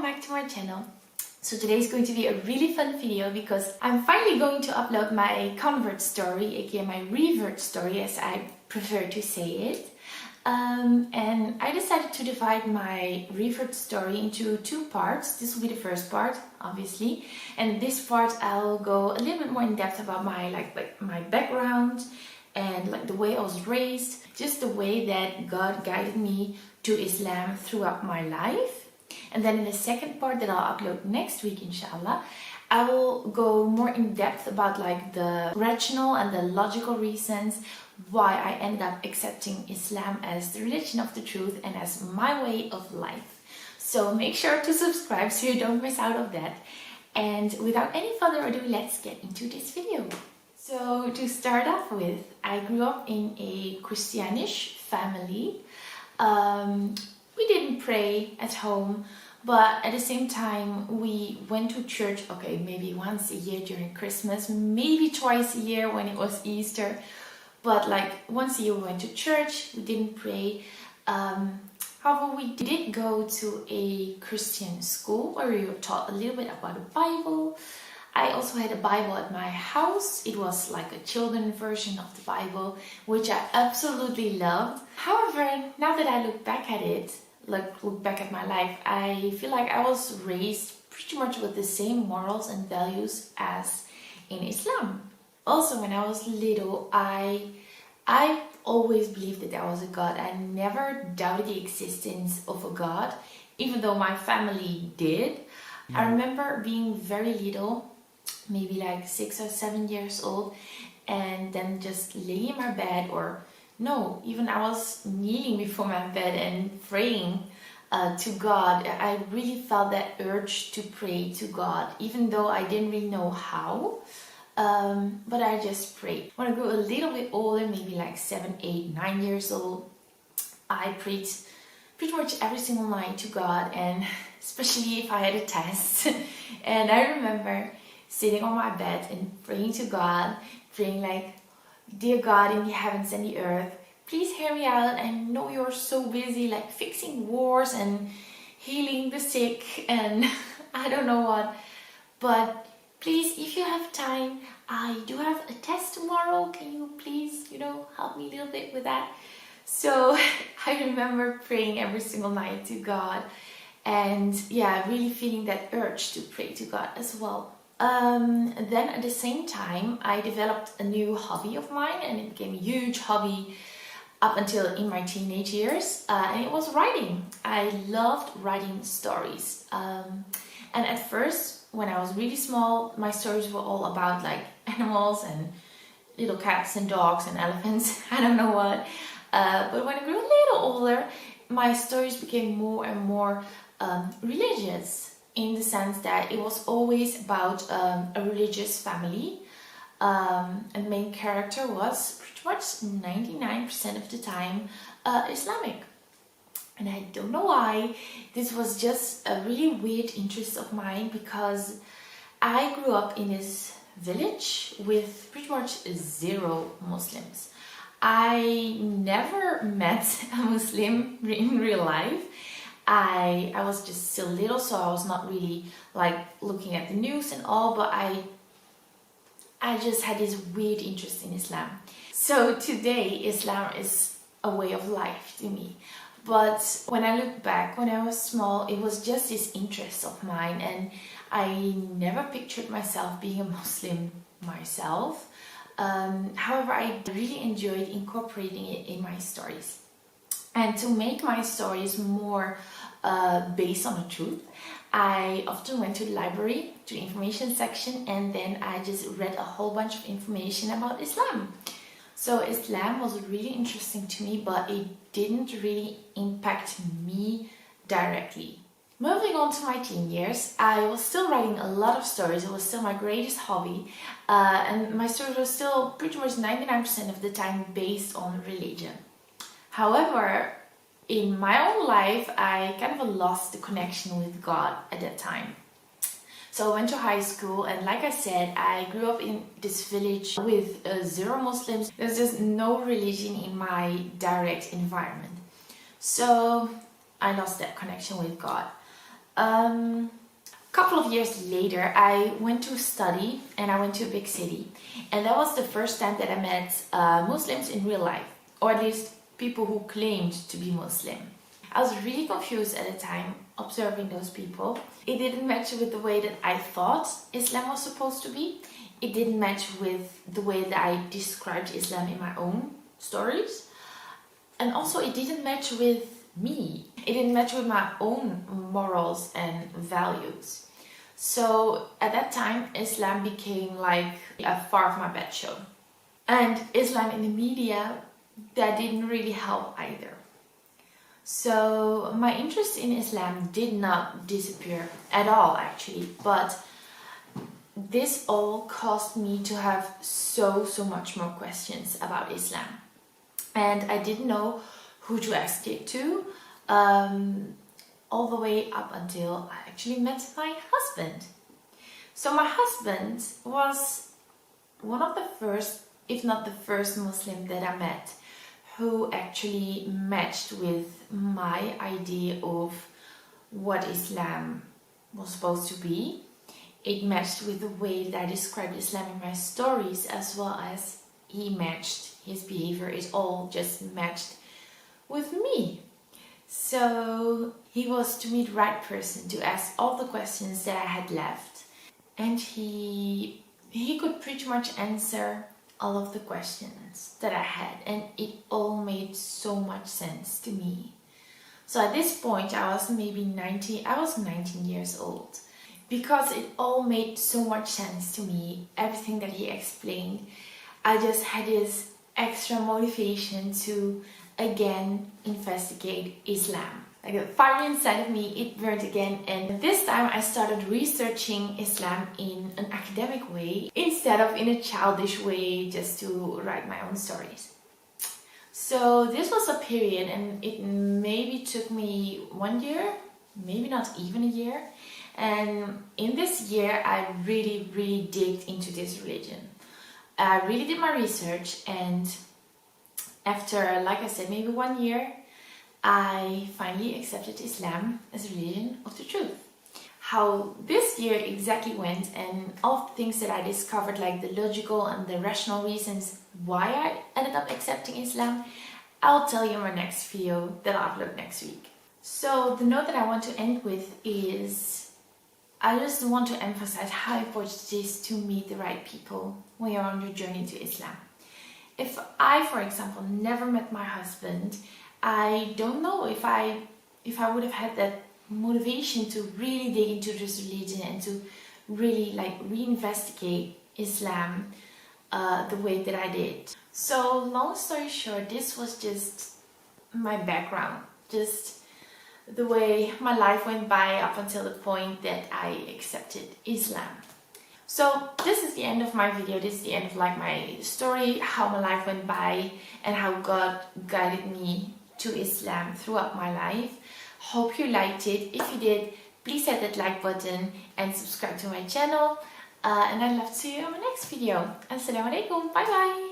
back to my channel. So today is going to be a really fun video because I'm finally going to upload my convert story, aka my revert story as I prefer to say it. And I decided to divide my revert story into two parts. This will be the first part, obviously, and this part I'll go a little bit more in depth about my my background and the way I was raised, just the way that God guided me to Islam throughout my life. And then in the second part that I'll upload next week, inshallah, I will go more in depth about the rational and the logical reasons why I ended up accepting Islam as the religion of the truth and as my way of life. So make sure to subscribe so you don't miss out on that. And without any further ado, let's get into this video. So to start off with, I grew up in a Christianish family. We didn't pray at home, but at the same time we went to church, okay, maybe once a year during Christmas, maybe twice a year when it was Easter, but once a year we went to church. We didn't pray. However, we did go to a Christian school where we were taught a little bit about the Bible. I also had a Bible at my house. It was like a children's version of the Bible, which I absolutely loved. However, now that I look back at it, look back at my life, I feel like I was raised pretty much with the same morals and values as in Islam. Also, when I was little, I always believed that there was a God. I never doubted the existence of a God, even though my family did. I remember being very little, maybe 6 or 7 years old, and then just laying in my bed, or no, even I was kneeling before my bed and praying to God. I really felt that urge to pray to God, even though I didn't really know how, but I just prayed. When I grew a little bit older, maybe 7, 8, 9 years old, I prayed pretty much every single night to God, and especially if I had a test. And I remember sitting on my bed and praying to God, praying dear God in the heavens and the earth, please hear me out. I know you're so busy fixing wars and healing the sick and I don't know what, but please, if you have time, I do have a test tomorrow. Can you please, help me a little bit with that? So I remember praying every single night to God, and yeah, really feeling that urge to pray to God as well. Then at the same time, I developed a new hobby of mine, and it became a huge hobby up until in my teenage years, and it was writing. I loved writing stories, and at first, when I was really small, my stories were all about animals and little cats and dogs and elephants, I don't know what, but when I grew a little older, my stories became more and more religious, in the sense that it was always about a religious family, and the main character was pretty much 99% of the time Islamic. And I don't know why, this was just a really weird interest of mine, because I grew up in this village with pretty much 0 Muslims. I never met a Muslim in real life. I was just still little, so I was not really looking at the news and all, but I just had this weird interest in Islam. So today, Islam is a way of life to me. But when I look back, when I was small, it was just this interest of mine, and I never pictured myself being a Muslim myself. However, I really enjoyed incorporating it in my stories. And to make my stories more based on the truth, I often went to the library, to the information section, and then I just read a whole bunch of information about Islam. So Islam was really interesting to me, but it didn't really impact me directly. Moving on to my teen years, I was still writing a lot of stories. It was still my greatest hobby, and my stories were still pretty much 99% of the time based on religion. However, in my own life, I kind of lost the connection with God at that time. So I went to high school, and like I said, I grew up in this village with 0 Muslims. There's just no religion in my direct environment. So I lost that connection with God. Couple of years later, I went to study and I went to a big city, and that was the first time that I met Muslims in real life, or at least people who claimed to be Muslim. I was really confused at the time observing those people. It didn't match with the way that I thought Islam was supposed to be. It didn't match with the way that I described Islam in my own stories, and also it didn't match with me. It didn't match with my own morals and values. So at that time, Islam became like a far from my bed show. And Islam in the media, that didn't really help either. So my interest in Islam did not disappear at all, actually, but this all caused me to have so much more questions about Islam. And I didn't know who to ask it to, all the way up until I actually met my husband. So my husband was one of the first, if not the first Muslim that I met who actually matched with my idea of what Islam was supposed to be. It matched with the way that I described Islam in my stories, as well as he matched his behavior. It all just matched with me. So he was, to me, the right person to ask all the questions that I had left. And he could pretty much answer all of the questions that I had, and it all made so much sense to me. So at this point I was 19 years old. Because it all made so much sense to me, everything that he explained, I just had this extra motivation to again investigate Islam. Like the fire inside of me, it burned again, and this time I started researching Islam in an academic way instead of in a childish way, just to write my own stories. So this was a period, and it maybe took me 1 year, maybe not even a year, and in this year I really digged into this religion. I really did my research, and after, like I said, maybe 1 year, I finally accepted Islam as a religion of the truth. How this year exactly went, and all the things that I discovered, like the logical and the rational reasons why I ended up accepting Islam, I'll tell you in my next video that I'll upload next week. So the note that I want to end with is, I just want to emphasize how important it is to meet the right people when you're on your journey to Islam. If I, for example, never met my husband, I don't know if I would have had that motivation to really dig into this religion and to really reinvestigate Islam the way that I did. So long story short, this was just my background, just the way my life went by up until the point that I accepted Islam. So this is the end of my video. This is the end of my story, how my life went by and how God guided me to Islam throughout my life. Hope you liked it. If you did, please hit that like button and subscribe to my channel. And I'd love to see you in my next video. Assalamu alaikum. Bye bye.